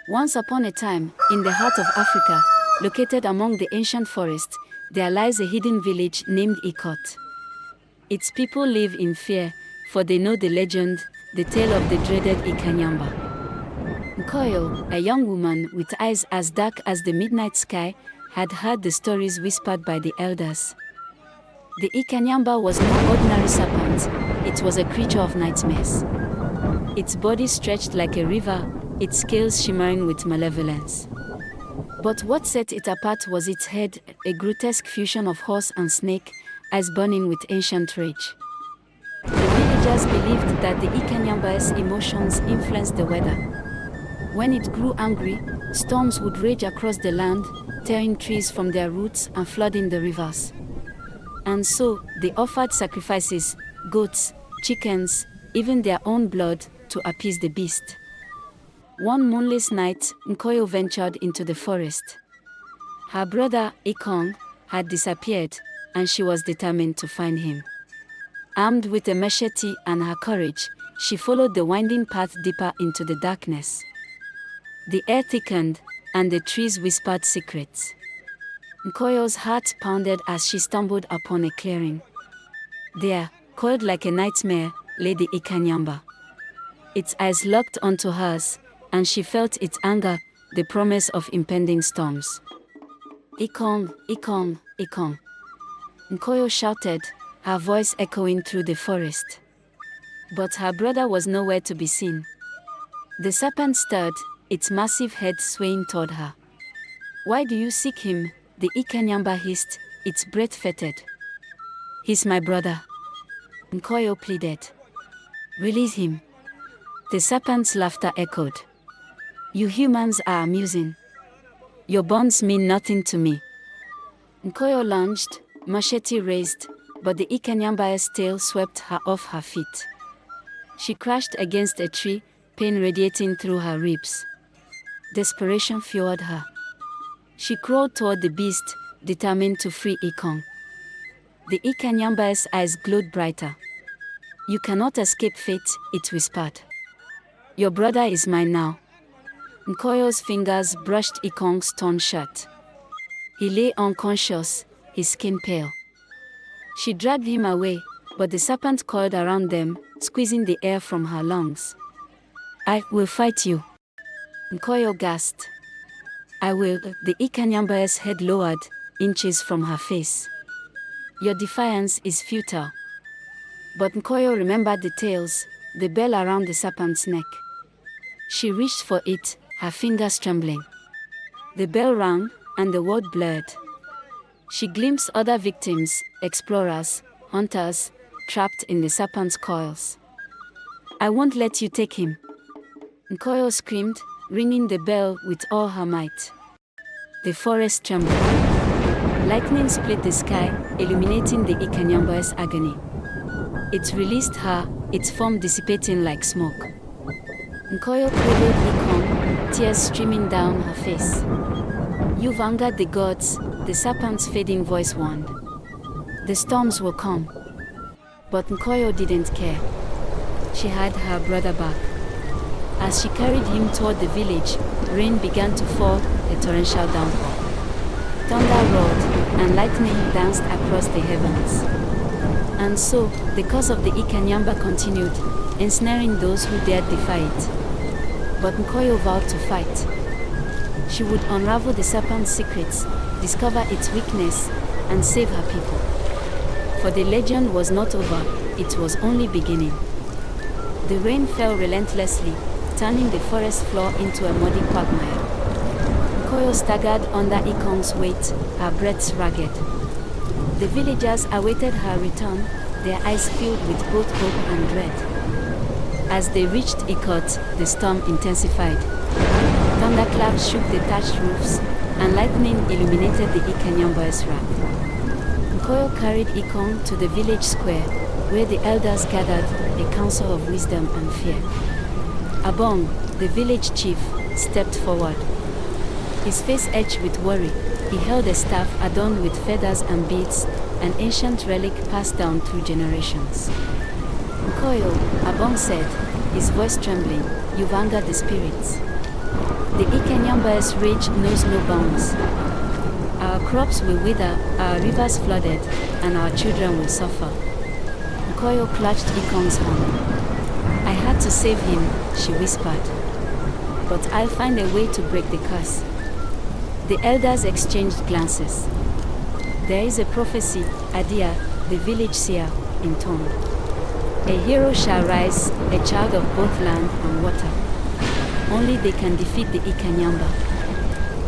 Once upon a time, in the heart of Africa, located among the ancient forests, there lies a hidden village named Ikot. Its people live in fear, for they know the legend, the tale of the dreaded Inkanyamba. Nkoyo, a young woman with eyes as dark as the midnight sky, had heard the stories whispered by the elders. The Inkanyamba was no ordinary serpent, it was a creature of nightmares. Its body stretched like a river, its scales shimmering with malevolence. But what set it apart was its head, a grotesque fusion of horse and snake, eyes burning with ancient rage. The villagers believed that the Inkanyamba's emotions influenced the weather. When it grew angry, storms would rage across the land, tearing trees from their roots and flooding the rivers. And so, they offered sacrifices, goats, chickens, even their own blood, to appease the beast. One moonless night, Nkoyo ventured into the forest. Her brother, Ikong, had disappeared, and she was determined to find him. Armed with a machete and her courage, she followed the winding path deeper into the darkness. The air thickened, and the trees whispered secrets. Nkoyo's heart pounded as she stumbled upon a clearing. There, coiled like a nightmare, lay the Inkanyamba. Its eyes locked onto hers, and she felt its anger, the promise of impending storms. Ikong, Ikong, Ikong. Nkoyo shouted, her voice echoing through the forest. But her brother was nowhere to be seen. The serpent stirred, its massive head swaying toward her. Why do you seek him? The Inkanyamba hissed, its breath fetid. He's my brother. Nkoyo pleaded. Release him. The serpent's laughter echoed. You humans are amusing. Your bonds mean nothing to me. Nkoyo lunged, machete raised, but the Inkanyamba's tail swept her off her feet. She crashed against a tree, pain radiating through her ribs. Desperation fueled her. She crawled toward the beast, determined to free Ikong. The Inkanyamba's eyes glowed brighter. You cannot escape fate, it whispered. Your brother is mine now. Nkoyo's fingers brushed Ikong's torn shirt. He lay unconscious, his skin pale. She dragged him away, but the serpent coiled around them, squeezing the air from her lungs. I will fight you. Nkoyo gasped. I will. The Inkanyamba's head lowered, inches from her face. Your defiance is futile. But Nkoyo remembered the tails, the bell around the serpent's neck. She reached for it, her fingers trembling. The bell rang, and the word blurred. She glimpsed other victims, explorers, hunters, trapped in the serpent's coils. I won't let you take him. Nkoyo screamed, ringing the bell with all her might. The forest trembled. Lightning split the sky, illuminating the Inkanyamba's agony. It released her, its form dissipating like smoke. Nkoyo cradled Ikong, tears streaming down her face. You've angered the gods, the serpent's fading voice warned. The storms will come. But Nkoyo didn't care. She had her brother back. As she carried him toward the village, rain began to fall, a torrential downpour. Thunder roared, and lightning danced across the heavens. And so, the curse of the Inkanyamba continued, ensnaring those who dared defy it. But Nkoyo vowed to fight. She would unravel the serpent's secrets, discover its weakness, and save her people. For the legend was not over, it was only beginning. The rain fell relentlessly, turning the forest floor into a muddy quagmire. Nkoyo staggered under Ikong's weight, her breath ragged. The villagers awaited her return, their eyes filled with both hope and dread. As they reached Ikot, the storm intensified. Thunderclaps shook the thatched roofs, and lightning illuminated the Inkanyamba's wrath. Nkoyo carried Ikong to the village square, where the elders gathered, a council of wisdom and fear. Abong, the village chief, stepped forward. His face etched with worry, he held a staff adorned with feathers and beads, an ancient relic passed down through generations. Nkoyo, Abong said, his voice trembling, you've angered the spirits. The Inkanyamba's rage knows no bounds. Our crops will wither, our rivers flooded, and our children will suffer. Nkoyo clutched Ikong's hand. I had to save him, she whispered. But I'll find a way to break the curse. The elders exchanged glances. There is a prophecy, Adia, the village seer, intoned. A hero shall rise, a child of both land and water. Only they can defeat the Inkanyamba.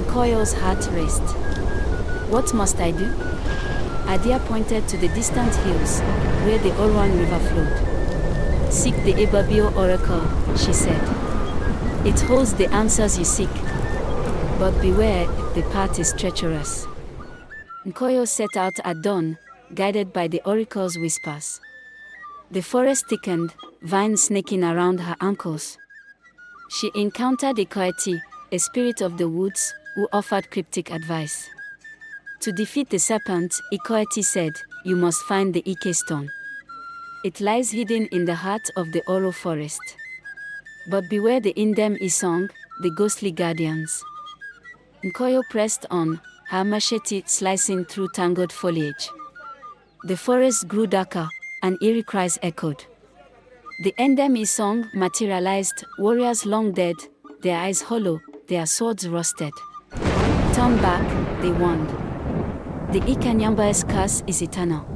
Nkoyo's heart raced. What must I do? Adia pointed to the distant hills, where the Orwan River flowed. Seek the Ebabio oracle, she said. It holds the answers you seek. But beware, the path is treacherous. Nkoyo set out at dawn, guided by the oracle's whispers. The forest thickened, vines snaking around her ankles. She encountered a coyote, a spirit of the woods, who offered cryptic advice. To defeat the serpent, Coyote said, you must find the Ike stone. It lies hidden in the heart of the Oro forest. But beware the Indem Isong, the ghostly guardians. Nkoyo pressed on, her machete slicing through tangled foliage. The forest grew darker, and eerie cries echoed. The Endem Isong materialized, warriors long dead, their eyes hollow, their swords rusted. Turn back, they warned. The Inkanyamba's curse is eternal.